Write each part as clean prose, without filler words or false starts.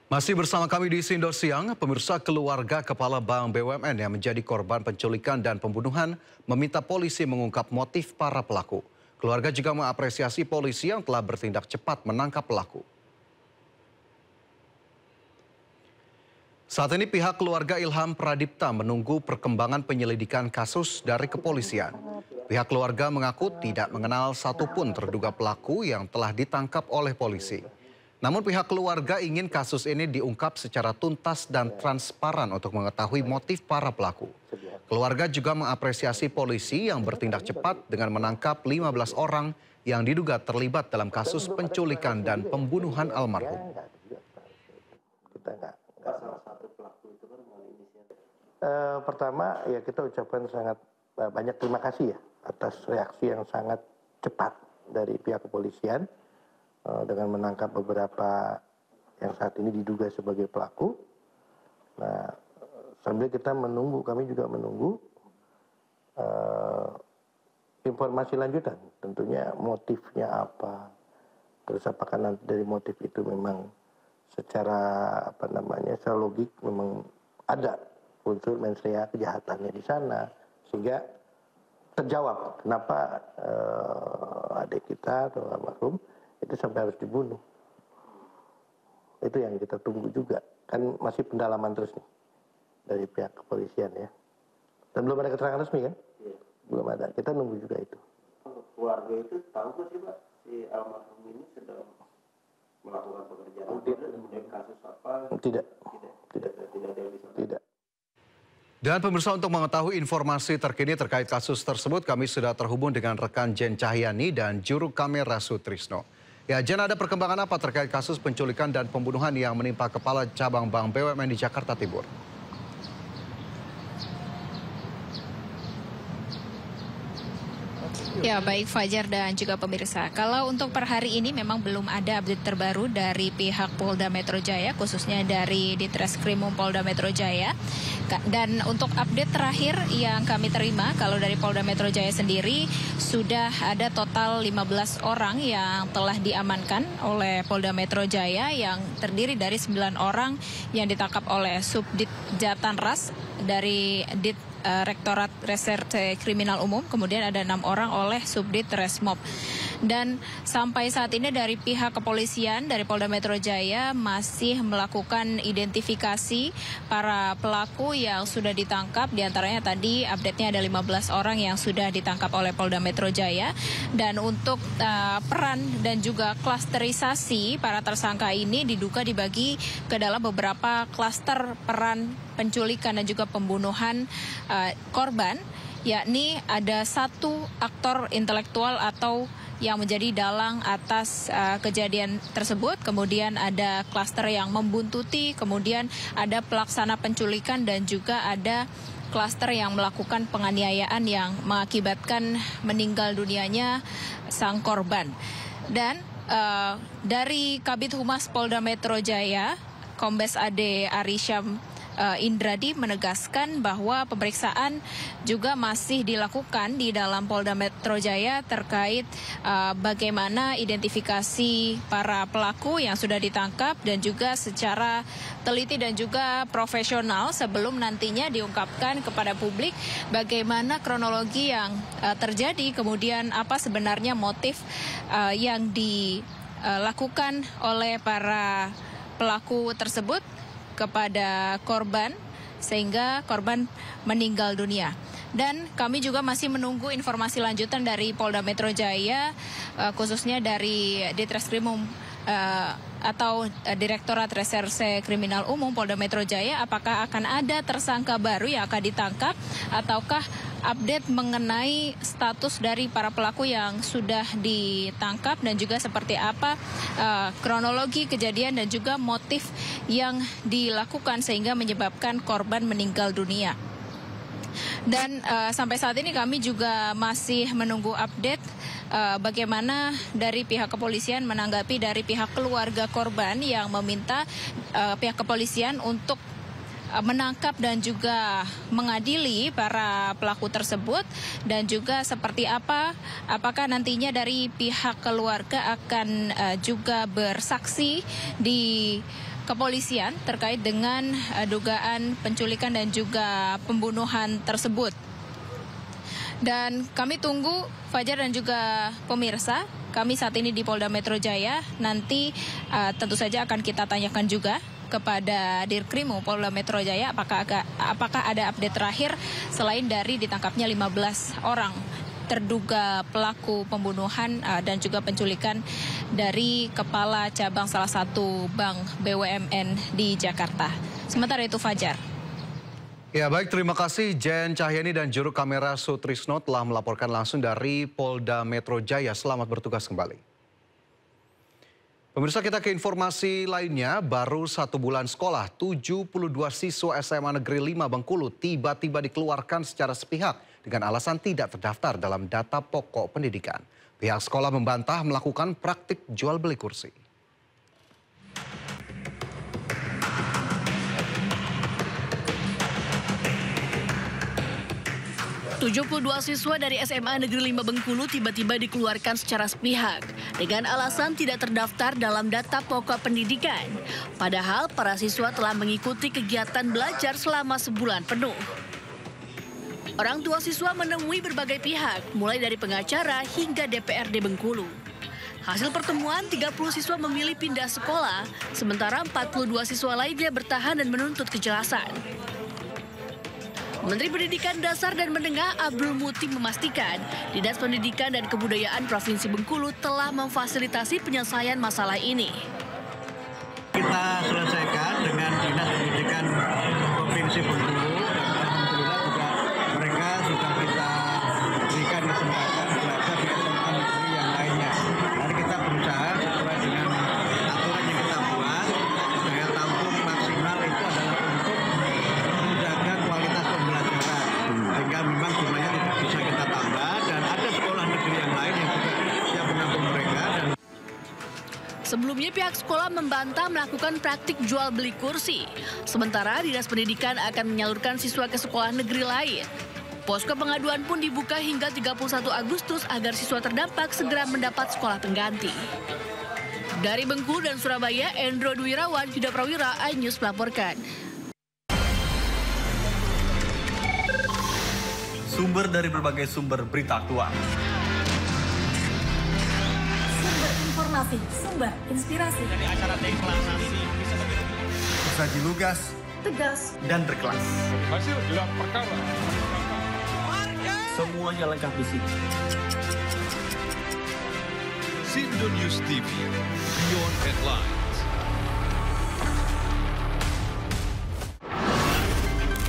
Masih bersama kami di Sindor Siang, pemirsa keluarga Kepala Bank BUMN yang menjadi korban penculikan dan pembunuhan meminta polisi mengungkap motif para pelaku. Keluarga juga mengapresiasi polisi yang telah bertindak cepat menangkap pelaku. Saat ini pihak keluarga Ilham Pradipta menunggu perkembangan penyelidikan kasus dari kepolisian. Pihak keluarga mengaku tidak mengenal satupun terduga pelaku yang telah ditangkap oleh polisi. Namun pihak keluarga ingin kasus ini diungkap secara tuntas dan transparan untuk mengetahui motif para pelaku. Keluarga juga mengapresiasi polisi yang bertindak cepat dengan menangkap 15 orang yang diduga terlibat dalam kasus penculikan dan pembunuhan almarhum. Pertama ya kita ucapkan sangat banyak terima kasih ya atas reaksi yang sangat cepat dari pihak kepolisian dengan menangkap beberapa yang saat ini diduga sebagai pelaku. Nah, sambil kita menunggu, kami juga menunggu informasi lanjutan. Tentunya motifnya apa, terus apakah nanti dari motif itu memang secara secara logik memang ada unsur mensrea kejahatannya di sana, sehingga terjawab kenapa adik kita atau almarhum itu sampai harus dibunuh. Itu yang kita tunggu juga. Kan masih pendalaman terus nih dari pihak kepolisian ya. Dan belum ada keterangan resmi kan? Iya. Belum ada. Kita nunggu juga itu. Keluarga itu tahu nggak sih Pak, si almarhum ini sedang melakukan pekerjaan dan kasus apa? Tidak. Tidak ada yang bisa. Tidak. Dan pemirsa, untuk mengetahui informasi terkini terkait kasus tersebut, kami sudah terhubung dengan rekan Jen Cahyani dan juru kamera Sutrisno. Ya, Jen, ada perkembangan apa terkait kasus penculikan dan pembunuhan yang menimpa Kepala Cabang Bank BUMN di Jakarta Timur? Ya, baik Fajar dan juga pemirsa. Kalau untuk per hari ini memang belum ada update terbaru dari pihak Polda Metro Jaya, khususnya dari Ditreskrimum Polda Metro Jaya. Dan untuk update terakhir yang kami terima, kalau dari Polda Metro Jaya sendiri sudah ada total 15 orang yang telah diamankan oleh Polda Metro Jaya, yang terdiri dari 9 orang yang ditangkap oleh Subdit Jatanras dari Rektorat Reserse Kriminal Umum, kemudian ada 6 orang oleh Subdit Resmob. Dan sampai saat ini dari pihak kepolisian dari Polda Metro Jaya masih melakukan identifikasi para pelaku yang sudah ditangkap. Di antaranya tadi update-nya ada 15 orang yang sudah ditangkap oleh Polda Metro Jaya. Dan untuk peran dan juga klasterisasi para tersangka ini diduga dibagi ke dalam beberapa klaster peran penculikan dan juga pembunuhan korban, yakni ada satu aktor intelektual atau yang menjadi dalang atas kejadian tersebut, kemudian ada klaster yang membuntuti, kemudian ada pelaksana penculikan dan juga ada klaster yang melakukan penganiayaan yang mengakibatkan meninggal dunianya sang korban. Dan dari Kabid Humas Polda Metro Jaya, Kombes AD Arisyam Indradi menegaskan bahwa pemeriksaan juga masih dilakukan di dalam Polda Metro Jaya terkait bagaimana identifikasi para pelaku yang sudah ditangkap dan juga secara teliti dan juga profesional sebelum nantinya diungkapkan kepada publik bagaimana kronologi yang terjadi, kemudian apa sebenarnya motif yang dilakukan oleh para pelaku tersebut kepada korban sehingga korban meninggal dunia. Dan kami juga masih menunggu informasi lanjutan dari Polda Metro Jaya, khususnya dari Ditreskrimum atau Direktorat Reserse Kriminal Umum Polda Metro Jaya, apakah akan ada tersangka baru yang akan ditangkap ataukah update mengenai status dari para pelaku yang sudah ditangkap dan juga seperti apa kronologi kejadian dan juga motif yang dilakukan sehingga menyebabkan korban meninggal dunia. Dan sampai saat ini kami juga masih menunggu update bagaimana dari pihak kepolisian menanggapi dari pihak keluarga korban yang meminta pihak kepolisian untuk menangkap dan juga mengadili para pelaku tersebut, dan juga seperti apa, apakah nantinya dari pihak keluarga akan juga bersaksi di kepolisian terkait dengan dugaan penculikan dan juga pembunuhan tersebut. Dan kami tunggu Fajar dan juga pemirsa, kami saat ini di Polda Metro Jaya, nanti tentu saja akan kita tanyakan juga kepada Dirkrim Polda Metro Jaya apakah ada update terakhir selain dari ditangkapnya 15 orang terduga pelaku pembunuhan dan juga penculikan dari kepala cabang salah satu bank BUMN di Jakarta. Sementara itu Fajar. Ya baik, terima kasih Jen Cahyani dan juru kamera Sutrisno telah melaporkan langsung dari Polda Metro Jaya. Selamat bertugas kembali. Pemirsa, kita ke informasi lainnya. Baru 1 bulan sekolah, 72 siswa SMA Negeri 5 Bengkulu tiba-tiba dikeluarkan secara sepihak dengan alasan tidak terdaftar dalam data pokok pendidikan. Pihak sekolah membantah melakukan praktik jual beli kursi. 72 siswa dari SMA Negeri 5 Bengkulu tiba-tiba dikeluarkan secara sepihak dengan alasan tidak terdaftar dalam data pokok pendidikan. Padahal para siswa telah mengikuti kegiatan belajar selama sebulan penuh. Orang tua siswa menemui berbagai pihak, mulai dari pengacara hingga DPRD Bengkulu. Hasil pertemuan, 30 siswa memilih pindah sekolah, sementara 42 siswa lainnya bertahan dan menuntut kejelasan. Menteri Pendidikan Dasar dan Menengah Abdul Muti memastikan Dinas Pendidikan dan Kebudayaan Provinsi Bengkulu telah memfasilitasi penyelesaian masalah ini. Kita selesaikan dengan Dinas Pendidikan Provinsi Bengkulu dan alhamdulillah juga mereka sudah kita berikan kesempatan belajar di SMA negeri yang lainnya. Dan kita berusaha sesuai dengan aturan yang kita buat, daya tampung maksimal itu adalah untuk menjaga kualitas pembelajaran. Sehingga memang jumlahnya tidak bisa kita tambah dan ada sekolah negeri yang lain yang juga siap menampung mereka. Sebelumnya pihak sekolah membantah melakukan praktik jual beli kursi. Sementara Dinas Pendidikan akan menyalurkan siswa ke sekolah negeri lain. Posko pengaduan pun dibuka hingga 31 Agustus agar siswa terdampak segera mendapat sekolah pengganti. Dari Bengkulu dan Surabaya, Endro Dwirawan, Yuda Prawira, iNews melaporkan. Sumber dari berbagai sumber berita aktual. Informasi, sumber, inspirasi. Dari acara deklarasi tersaji lugas, Tegas. dan berkelas. Hasil gelar perkara. Semuanya lengkap di sini. Sindo News TV, Beyond Headlines.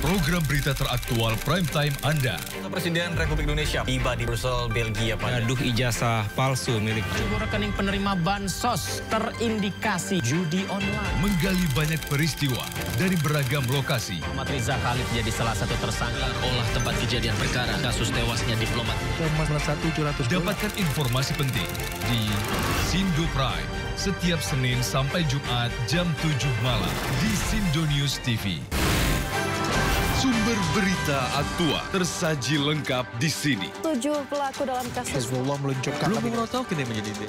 Program berita teraktual prime time Anda. Presiden Republik Indonesia tiba di Brussel, Belgia pada Aduh ijazah palsu milik rekening penerima bansos terindikasi judi online. Menggali banyak peristiwa dari beragam lokasi. Muhammad Riza Khalid jadi salah satu tersangka olah tempat kejadian perkara kasus tewasnya diplomat. Dapatkan informasi penting di Sindo Prime setiap Senin sampai Jumat jam 7 malam di Sindo News TV. Sumber berita aktual tersaji lengkap di sini. 7 pelaku dalam kasus Hezbollah meluncurkan Belum tahu kita menjadi